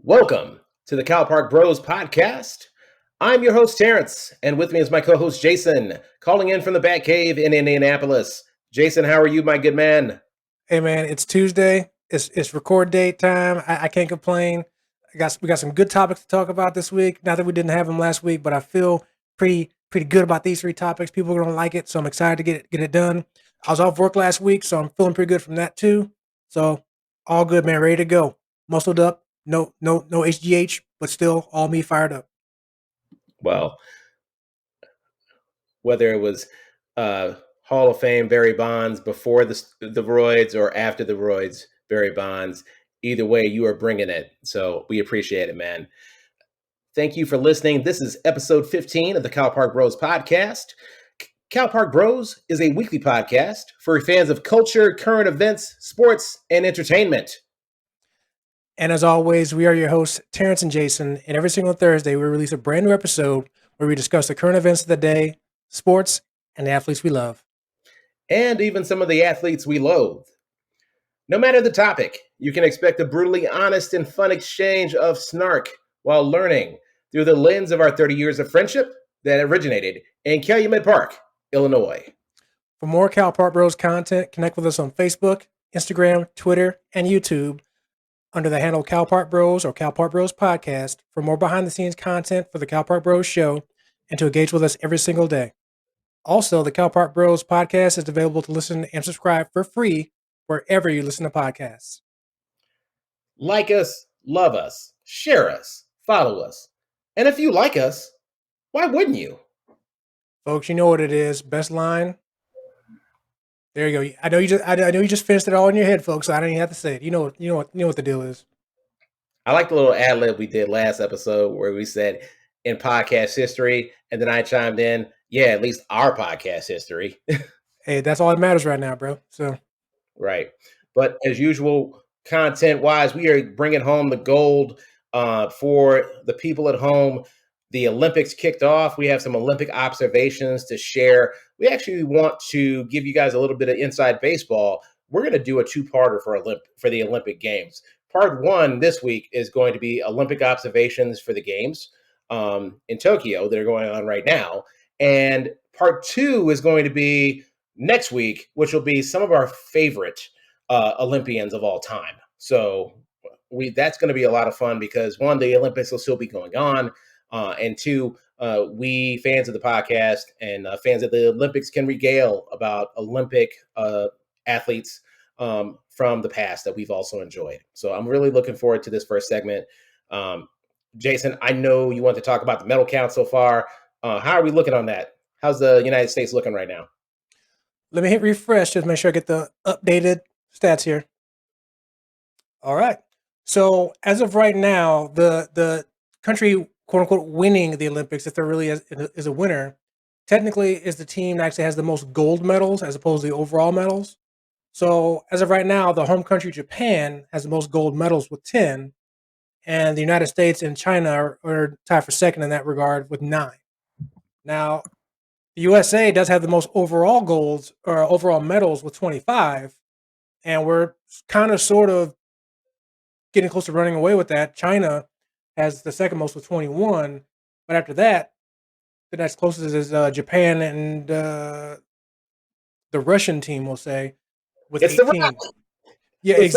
Welcome to the Cal Park Bros podcast. I'm your host, Terrence, and with me is my co-host, Jason, calling in from the Batcave in Indianapolis. Jason, how are you, my good man? Hey man, it's Tuesday. It's record date time. I can't complain. We got some good topics to talk about this week. Not that we didn't have them last week, but I feel pretty good about these three topics. People are gonna like it, so I'm excited to get it done. I was off work last week, so I'm feeling pretty good from that too. So all good, man. Ready to go. Muscled up. No HGH, but still all me fired up. Well, whether it was Hall of Fame Barry Bonds before the roids or after the roids Barry Bonds, either way, you are bringing it. So we appreciate it, man. Thank you for listening. This is episode 15 of the Cal Park Bros podcast. Cal Park Bros is a weekly podcast for fans of culture, current events, sports, and entertainment. And as always, we are your hosts, Terrence and Jason. And every single Thursday, we release a brand new episode where we discuss the current events of the day, sports, and the athletes we love. And even some of the athletes we loathe. No matter the topic, you can expect a brutally honest and fun exchange of snark while learning through the lens of our 30 years of friendship that originated in Calumet Park, Illinois. For more Cal Park Bros content, connect with us on Facebook, Instagram, Twitter, and YouTube under the handle Cal Park Bros or Cal Park Bros Podcast for more behind-the-scenes content for the Cal Park Bros Show and to engage with us every single day. Also, the Cal Park Bros Podcast is available to listen and subscribe for free wherever you listen to podcasts. Like us, love us, share us, follow us. And if you like us, why wouldn't you? Folks, you know what it is. Best line. There you go. I know you just finished it all in your head, folks. So I don't even have to say it. You know what the deal is. I like the little ad lib we did last episode where we said in podcast history, and then I chimed in, yeah, at least our podcast history. Hey, that's all that matters right now, bro. So right. But as usual, content wise, we are bringing home the gold for the people at home. The Olympics kicked off. We have some Olympic observations to share. We actually want to give you guys a little bit of inside baseball. We're going to do a two-parter for the Olympic Games. Part one this week is going to be Olympic observations for the Games in Tokyo that are going on right now. And part two is going to be next week, which will be some of our favorite Olympians of all time. So that's going to be a lot of fun because one, the Olympics will still be going on. And two, we fans of the podcast and fans of the Olympics can regale about Olympic athletes from the past that we've also enjoyed. So I'm really looking forward to this first segment. Jason, I know you want to talk about the medal count so far. How are we looking on that? How's the United States looking right now? let me hit refresh just make sure I get the updated stats here. All right. So as of right now, the country, quote unquote, winning the Olympics, if there really is a winner, technically is the team that actually has the most gold medals as opposed to the overall medals. So as of right now, the home country, Japan, has the most gold medals with 10, and the United States and China are tied for second in that regard with 9. Now, the USA does have the most overall golds or overall medals with 25, and we're kind of sort of getting close to running away with that. China has the second most with 21, but after that, the next closest is Japan and the Russian team, we'll say, with It's 18. Yeah, it's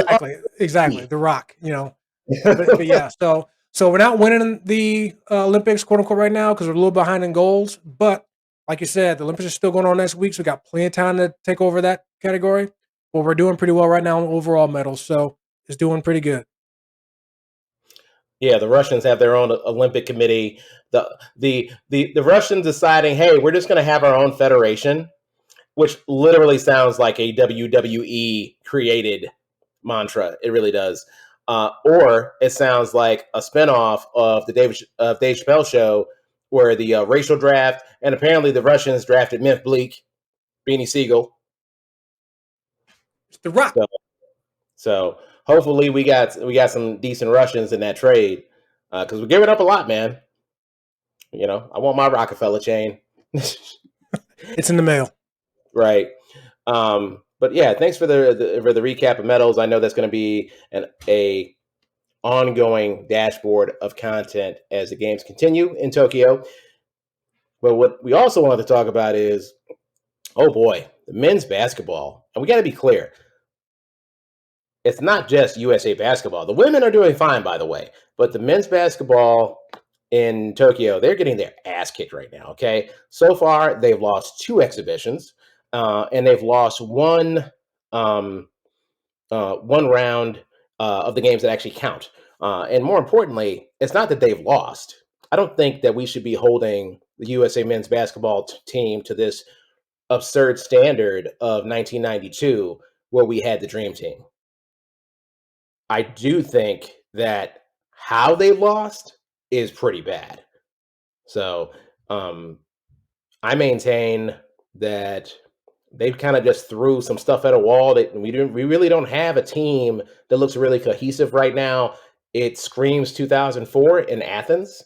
exactly. The Rock, but yeah. So we're not winning the Olympics, quote unquote, right now because we're a little behind in golds. But like you said, the Olympics are still going on next week, so we got plenty of time to take over that category. But we're doing pretty well right now in overall medals, so it's doing pretty good. Yeah, the Russians have their own Olympic committee. The Russians deciding, hey, we're just going to have our own federation, which literally sounds like a WWE created mantra. It really does. Or it sounds like a spinoff of the Dave Chappelle show, where the racial draft, and apparently the Russians drafted Memphis Bleak, Beanie Siegel. It's the Rock. So hopefully we got some decent Russians in that trade because we're giving up a lot, man. I want my Rockefeller chain. It's in the mail, right? But yeah, thanks for the recap of medals. I know that's going to be ongoing dashboard of content as the games continue in Tokyo. But what we also want to talk about is, oh boy, the men's basketball. And we got to be clear, it's not just USA basketball. The women are doing fine, by the way, but the men's basketball in Tokyo, they're getting their ass kicked right now. Okay, so far they've lost 2 exhibitions, and they've lost um, one round of the games that actually count. And more importantly, it's not that they've lost. I don't think that we should be holding the USA men's basketball team to this absurd standard of 1992, where we had the Dream Team. I do think that how they lost is pretty bad. So um, I maintain that they kind of just threw some stuff at a wall that we really don't have a team that looks really cohesive right now. It screams 2004 in Athens,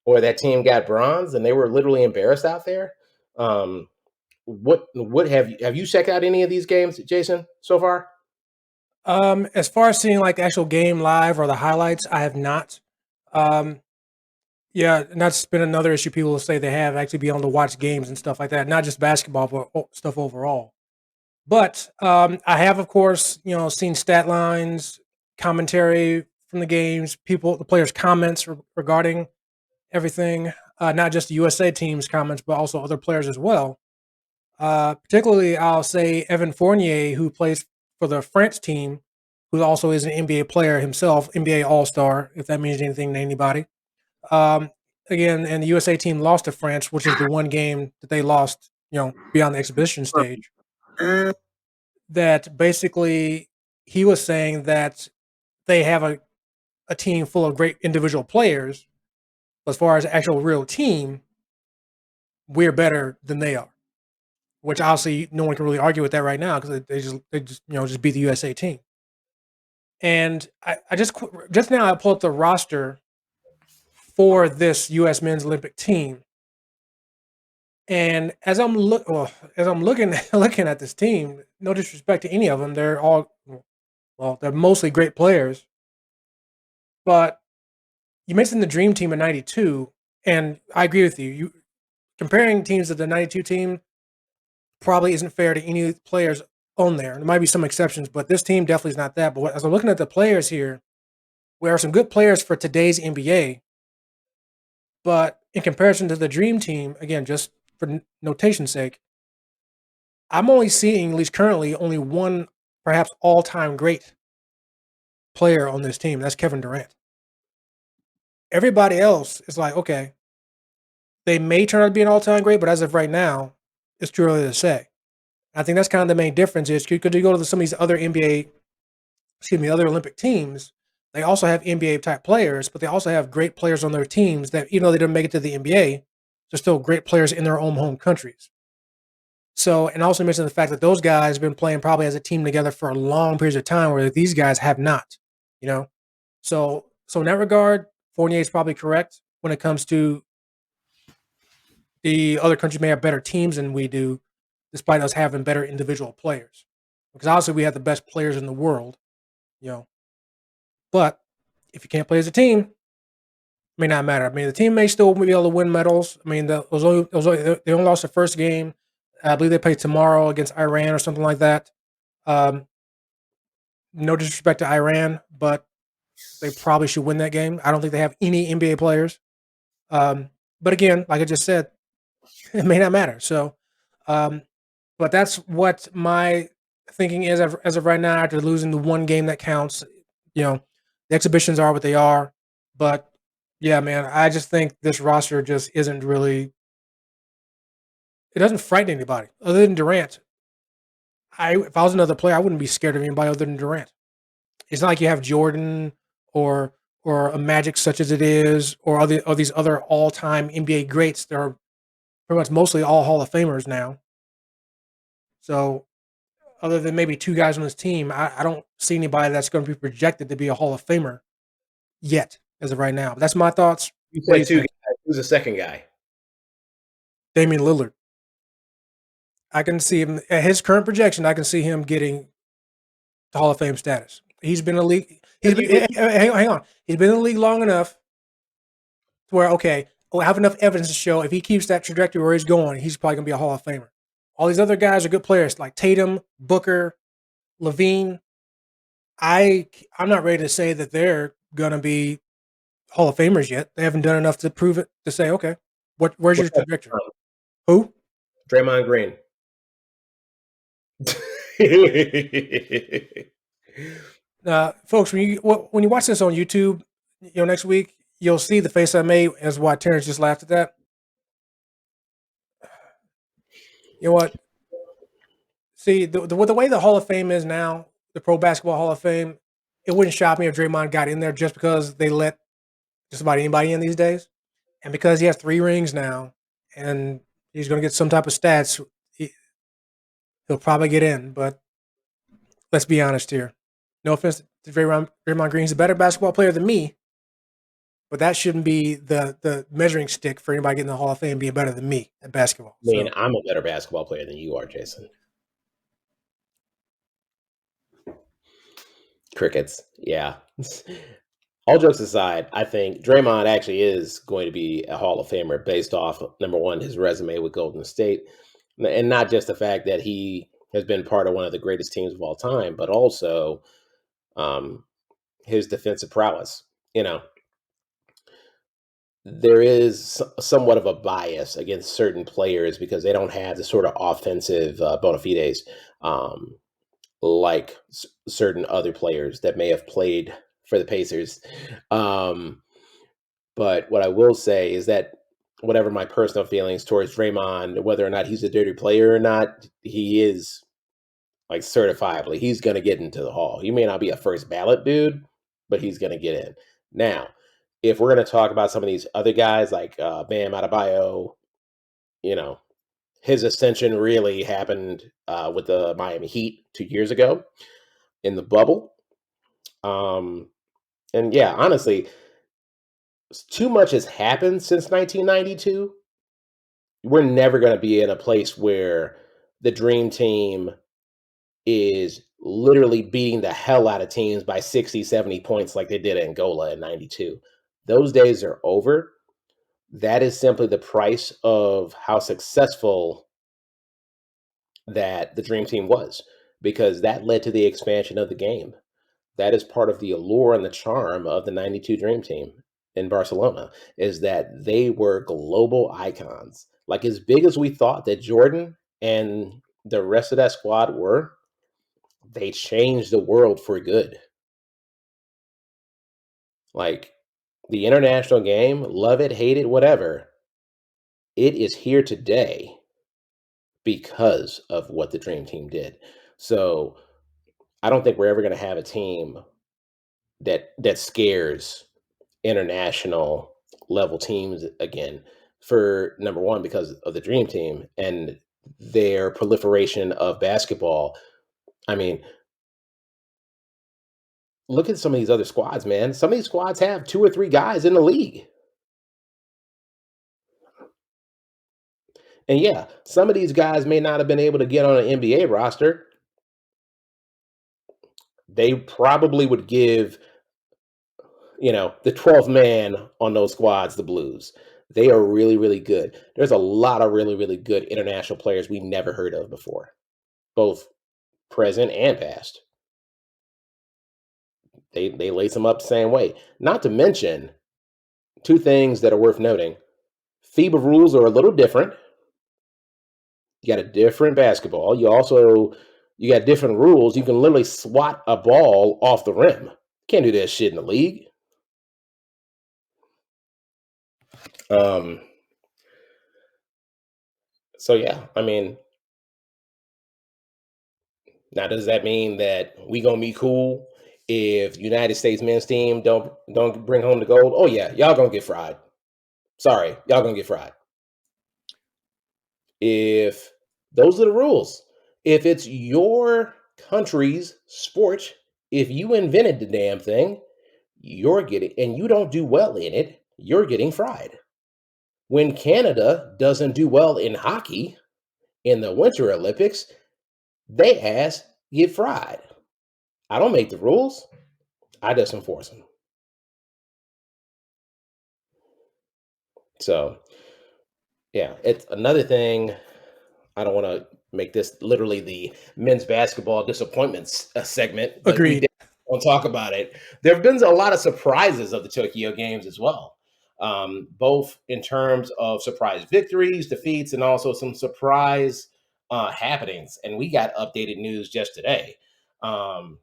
where that team got bronze and they were literally embarrassed out there. What have you checked out any of these games, Jason, so far? As far as seeing like the actual game live or the highlights, I have not. Um, yeah, and that's been another issue. People will say they have actually be able to watch games and stuff like that, not just basketball, but stuff overall. But I have, of course, seen stat lines, commentary from the games, the players' comments regarding everything, not just the USA team's comments, but also other players as well. Particularly, I'll say Evan Fournier, who plays for the France team, who also is an NBA player himself, NBA All Star, if that means anything to anybody. Um, Again, and the USA team lost to France, which is the one game that they lost, beyond the exhibition stage. That basically he was saying that they have a team full of great individual players. But as far as actual real team, we're better than they are. Which obviously no one can really argue with that right now because they just beat the USA team. And I just now I pulled up the roster for this U.S. men's Olympic team, and as I'm looking looking at this team, no disrespect to any of them, they're all they're mostly great players. But you mentioned the Dream Team in '92, and I agree with you. You comparing teams to the '92 team probably isn't fair to any players on there. There might be some exceptions, but this team definitely is not that. But as I'm looking at the players here, we are some good players for today's NBA. But in comparison to the Dream Team, again, just for notation's sake, I'm only seeing, at least currently, only one perhaps all-time great player on this team. That's Kevin Durant. Everybody else is like, okay, they may turn out to be an all-time great, but as of right now, it's too early to say. I think that's kind of the main difference is because you go to some of these other other Olympic teams, they also have NBA type players, but they also have great players on their teams that, even though they didn't make it to the NBA, they're still great players in their own home countries. So, and also mention the fact that those guys have been playing probably as a team together for a long periods of time, where these guys have not, you know. So in that regard, Fournier is probably correct when it comes to the other countries may have better teams than we do, despite us having better individual players. Because obviously we have the best players in the world, you know. But if you can't play as a team, it may not matter. I mean, the team may still be able to win medals. I mean, they only lost the first game. I believe they play tomorrow against Iran or something like that. Um, no disrespect to Iran, but they probably should win that game. I don't think they have any NBA players. But again, like I just said, it may not matter. So, um, but that's what my thinking is as of right now. After losing the one game that counts, the exhibitions are what they are. But yeah, man, I just think this roster just isn't really. It doesn't frighten anybody other than Durant. If I was another player, I wouldn't be scared of anybody other than Durant. It's not like you have Jordan or a Magic such as it is, or these other all time NBA greats. They're pretty much mostly all Hall of Famers now. So other than maybe two guys on this team, I don't see anybody that's going to be projected to be a Hall of Famer yet, as of right now. But that's my thoughts. You What do said you two think? guys. Who's the second guy? Damian Lillard. I can see him at his current projection. I can see him getting the Hall of Fame status. He's been in the league. You- Hang on. He's been in the league long enough to where I have enough evidence to show if he keeps that trajectory where he's going, he's probably gonna be a Hall of Famer. All these other guys are good players like Tatum, Booker, Levine. I'm not ready to say that they're gonna be Hall of Famers yet. They haven't done enough to prove it to say, okay, where's your What's that? trajectory? Who? Draymond Green. Folks, when you watch this on YouTube, next week you'll see the face I made as why Terrence just laughed at that. You know what? See the way the Hall of Fame is now, the Pro Basketball Hall of Fame, it wouldn't shock me if Draymond got in there just because they let just about anybody in these days, and because he has 3 rings now, and he's going to get some type of stats, he'll probably get in. But let's be honest here. No offense to Draymond Green, he's a better basketball player than me, but that shouldn't be the measuring stick for anybody getting the Hall of Fame being better than me at basketball. I mean, I'm a better basketball player than you are, Jason. Crickets. Yeah. All jokes aside, I think Draymond actually is going to be a Hall of Famer based off, number one, his resume with Golden State, and not just the fact that he has been part of one of the greatest teams of all time, but also his defensive prowess. There is somewhat of a bias against certain players because they don't have the sort of offensive bona fides like certain other players that may have played for the Pacers. But what I will say is that whatever my personal feelings towards Draymond, whether or not he's a dirty player or not, he is like certifiably, he's going to get into the Hall. He may not be a first ballot dude, but he's going to get in. Now, if we're going to talk about some of these other guys like Bam Adebayo, his ascension really happened with the Miami Heat 2 years ago in the bubble. And yeah, honestly, too much has happened since 1992. We're never going to be in a place where the dream team is literally beating the hell out of teams by 60, 70 points like they did at Angola in 92. Those days are over. That is simply the price of how successful that the dream team was, because that led to the expansion of the game. That is part of the allure and the charm of the 92 dream team in Barcelona, is that they were global icons. Like, as big as we thought that Jordan and the rest of that squad were, they changed the world for good. Like, the international game, love it, hate it, whatever, it is here today because of what the dream team did. So I don't think we're ever going to have a team that scares international level teams again, for number one, because of the dream team and their proliferation of basketball. I mean, look at some of these other squads, man. Some of these squads have 2 or 3 guys in the league. And yeah, some of these guys may not have been able to get on an NBA roster. They probably would give, the 12th man on those squads the blues. They are really, really good. There's a lot of really, really good international players we never heard of before, both present and past. They lace them up the same way. Not to mention, 2 things that are worth noting. FIBA rules are a little different. You got a different basketball. You got different rules. You can literally swat a ball off the rim. Can't do that shit in the league. So yeah, I mean, now does that mean that we gonna be cool if United States men's team don't bring home the gold? Oh yeah, y'all gonna get fried. Sorry, y'all gonna get fried. If those are the rules, if it's your country's sport, if you invented the damn thing, you're getting, and you don't do well in it, you're getting fried. When Canada doesn't do well in hockey in the Winter Olympics, they ass get fried. I don't make the rules. I just enforce them. So yeah, it's another thing. I don't want to make this literally the men's basketball disappointments segment, but we Agreed. did want to talk about it. There have been a lot of surprises of the Tokyo Games as well, both in terms of surprise victories, defeats, and also some surprise happenings. And we got updated news just today. Um,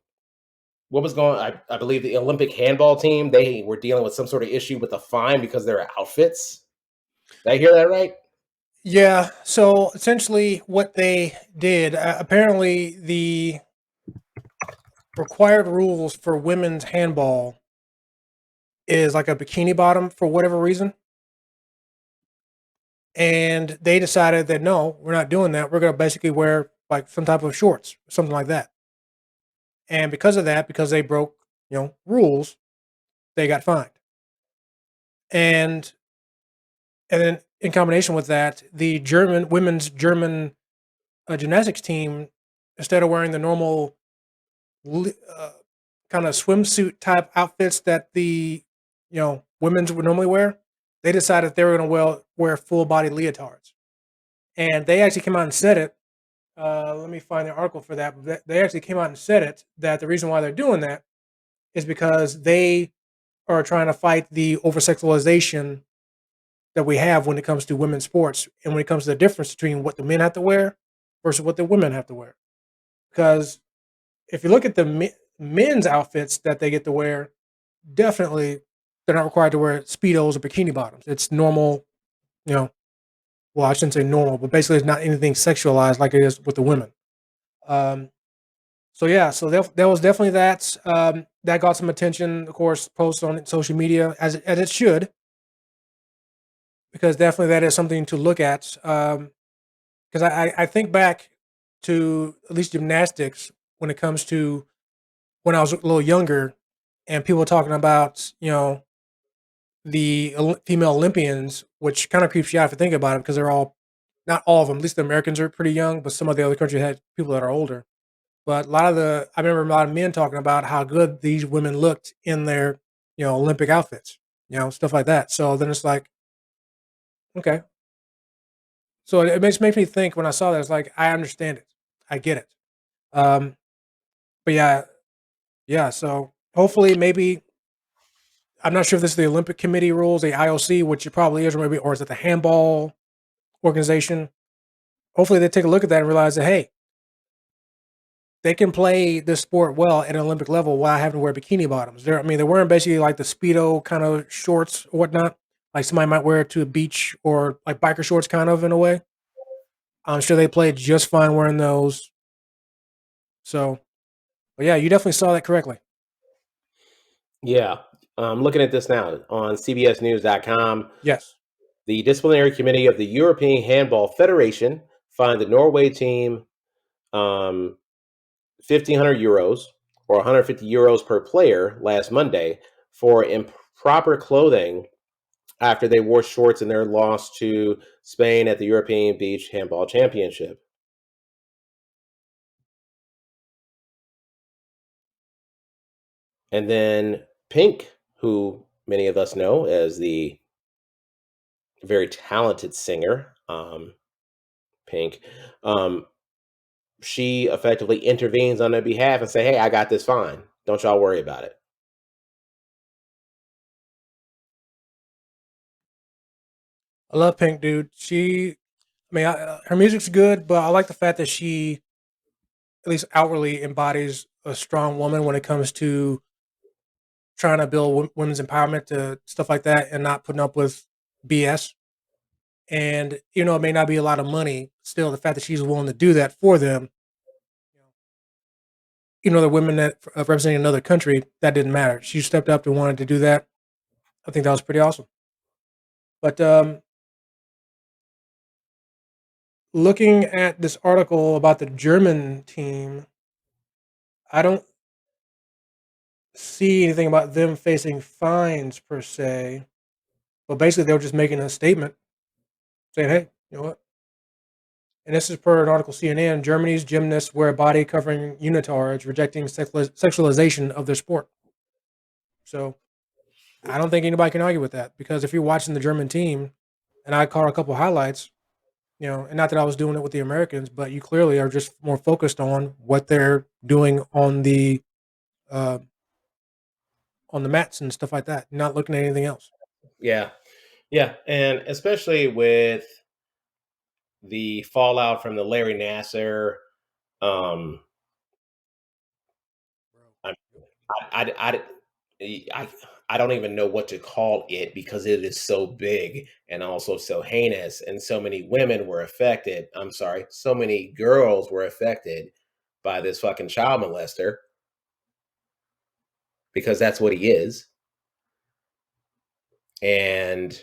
what was going? I believe the Olympic handball team, they were dealing with some sort of issue with a fine because of their outfits. Did I hear that right? Yeah. So essentially, what they did, apparently, the required rules for women's handball is like a bikini bottom for whatever reason. And they decided that no, we're not doing that. We're going to basically wear like some type of shorts, something like that. And because of that, because they broke, rules, they got fined. And and then in combination with that, the German gymnastics team, instead of wearing the normal kind of swimsuit type outfits that the women's would normally wear, they decided they were going to wear full body leotards, and they actually came out and said it. Let me find the article for that. But they actually came out and said it that the reason why they're doing that is because they are trying to fight the over sexualization that we have when it comes to women's sports and when it comes to the difference between what the men have to wear versus what the women have to wear. Because if you look at the men's outfits that they get to wear, definitely they're not required to wear speedos or bikini bottoms. It's normal, you know. Well, I shouldn't say normal, but basically it's not anything sexualized like it is with the women. Um, so yeah, so there was definitely that. That got some attention, of course, posts on social media as it should, because definitely that is something to look at. Because I think back to at least gymnastics when it comes to when I was a little younger, and people talking about the female Olympians, which kind of creeps you out if you think about it, because they're all not all of them. At least the Americans are pretty young, but some of the other countries had people that are older. But I remember a lot of men talking about how good these women looked in their Olympic outfits, stuff like that. So then it's like, okay, so it makes me think when I saw that it's like I understand it, I get it. Um, but yeah, yeah. So hopefully, maybe I'm not sure if this is the Olympic Committee rules, the IOC, which it probably is, or maybe, or is it the handball organization? Hopefully, they take a look at that and realize that hey, they can play this sport well at an Olympic level while having to wear bikini bottoms. They're wearing basically like the speedo kind of shorts or whatnot, like somebody might wear it to a beach or like biker shorts, kind of in a way. I'm sure they played just fine wearing those. So, but yeah, you definitely saw that correctly. Yeah. I'm looking at this now on CBSNews.com. Yes. The disciplinary committee of the European Handball Federation fined the Norway team 1,500 euros or 150 euros per player last Monday for improper clothing after they wore shorts in their loss to Spain at the European Beach Handball Championship. And then Pink, who many of us know as the very talented singer, Pink, um, she effectively intervenes on their behalf and say, "Hey, I got this fine. Don't y'all worry about it." I love Pink, dude. Her music's good, but I like the fact that she at least outwardly embodies a strong woman when it comes to trying to build women's empowerment to stuff like that and not putting up with BS. And it may not be a lot of money, still the fact that she's willing to do that for them, the women that representing another country, that didn't matter. She stepped up and wanted to do that. I think that was pretty awesome. But looking at this article about the German team, I don't see anything about them facing fines per se. But basically, they were just making a statement saying, "Hey, you know what? And this is per an article CNN. Germany's gymnasts wear body covering unitards, rejecting sexualization of their sport. So I don't think anybody can argue with that because if you're watching the German team, and I caught a couple highlights, and not that I was doing it with the Americans, but you clearly are just more focused on what they're doing uh, on the mats and stuff like that, not looking at anything else. Yeah. Yeah. And especially with the fallout from the Larry Nasser, um, I, I, I, I, I don't even know what to call it because it is so big and also so heinous, and so many women were affected. I'm sorry, so many girls were affected by this fucking child molester because that's what he is. And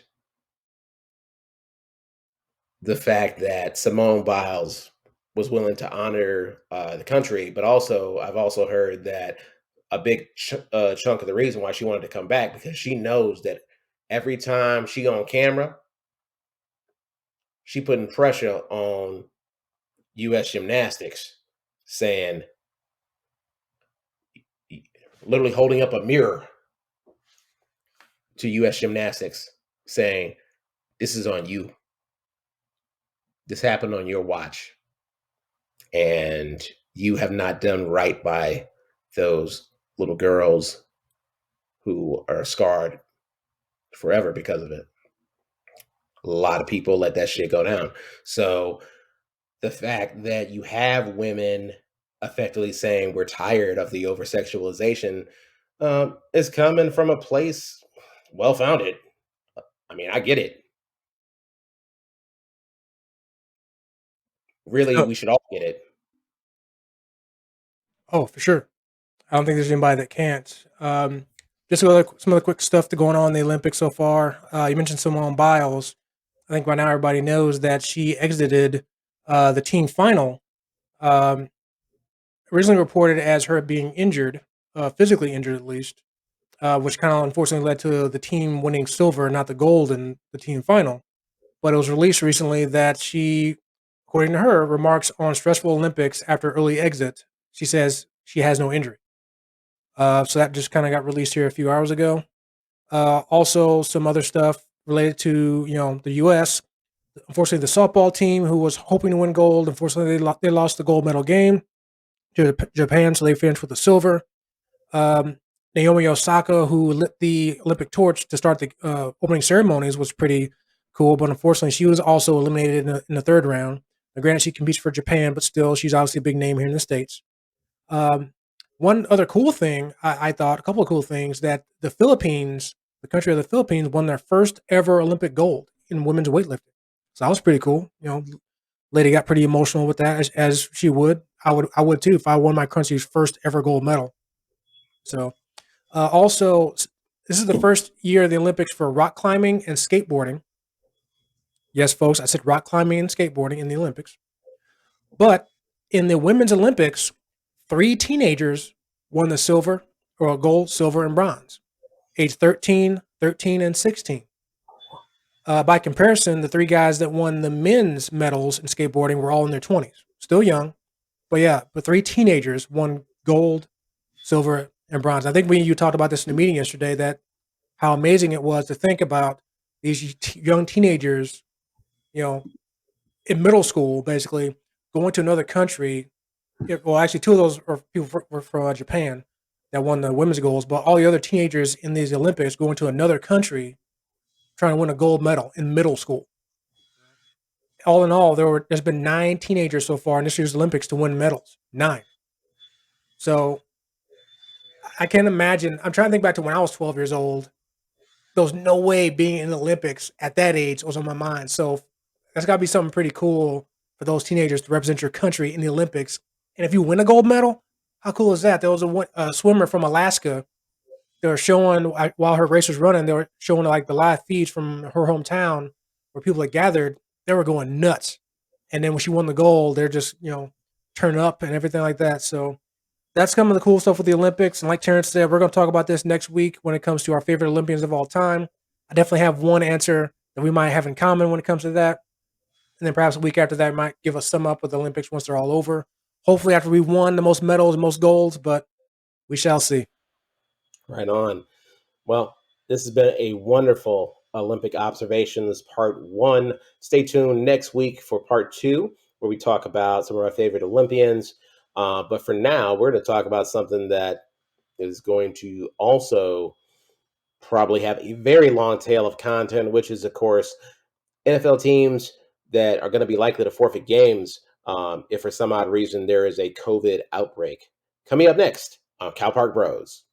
the fact that Simone Biles was willing to honor the country, but also I've also heard that a big chunk of the reason why she wanted to come back because she knows that every time she on camera, she putting pressure on U.S. gymnastics, saying, literally holding up a mirror to U.S. gymnastics, saying, "This is on you. This happened on your watch, and you have not done right by those little girls who are scarred forever because of it." A lot of people let that shit go down. So the fact that you have women effectively saying we're tired of the over sexualization is coming from a place well founded. I mean, I get it. Really, So, we should all get it. oh, for sure. I don't think there's anybody that can't. Just some other quick stuff to going on in the Olympics so far. You mentioned Simone Biles. I think by now everybody knows that she exited the team final. Um, Originally reported as her being injured, physically injured at least, which kind of unfortunately led to the team winning silver, not the gold in the team final. But it was released recently that she, according to her, remarks on stressful Olympics after early exit. She says she has no injury. So that just kind of got released here a few hours ago. Also, some other stuff related to the U.S. Unfortunately, the softball team who was hoping to win gold, unfortunately they lost the gold medal game to Japan, so they finished with the silver. Um, Naomi Osaka, who lit the Olympic torch to start the opening ceremonies, was pretty cool, but unfortunately, she was also eliminated in the third round. Now, granted, she competes for Japan, but still, she's obviously a big name here in the States. Um, One other cool thing I thought, a couple of cool things, that the Philippines, the country of the Philippines, won their first ever Olympic gold in women's weightlifting. So that was pretty cool. Lady got pretty emotional with that, as she would. I would too if I won my country's first ever gold medal. So also, this is the first year of the Olympics for rock climbing and skateboarding. Yes, folks, I said rock climbing and skateboarding in the Olympics. But in the women's Olympics, three teenagers won the silver or gold, silver, and bronze, age 13, 13, and 16. By comparison, the three guys that won the men's medals in skateboarding were all in their 20s, still young. But yeah, but three teenagers won gold, silver, and bronze. I think you talked about this in the meeting yesterday, that how amazing it was to think about these young teenagers, you know, in middle school, basically going to another country. Well, actually, two of those are people were from Japan that won the women's goals, but all the other teenagers in these Olympics going to another country trying to win a gold medal in middle school. All in all, there's been 9 teenagers so far in this year's Olympics to win medals. 9. So I can't imagine. I'm trying to think back to when I was 12 years old. There was no way being in the Olympics at that age was on my mind. So that's got to be something pretty cool for those teenagers to represent your country in the Olympics. And if you win a gold medal, how cool is that? There was a swimmer from Alaska. They were showing while her race was running. They were showing like the live feeds from her hometown where people had gathered. They were going nuts. And then when she won the gold, they're just turn up and everything like that. So that's some of the cool stuff with the Olympics. And like Terrence said, we're going to talk about this next week when it comes to our favorite Olympians of all time. I definitely have one answer that we might have in common when it comes to that. and then perhaps a week after that might give a sum up of the Olympics once they're all over. Hopefully, after we won the most medals, most golds, but we shall see. Right on. Well, this has been a wonderful Olympic observations part one. Stay tuned next week for part two, where we talk about some of our favorite Olympians. But for now, we're going to talk about something that is going to also probably have a very long tail of content, which is, of course, NFL teams that are going to be likely to forfeit games if for some odd reason there is a COVID outbreak. Coming up next on Cow Park Bros.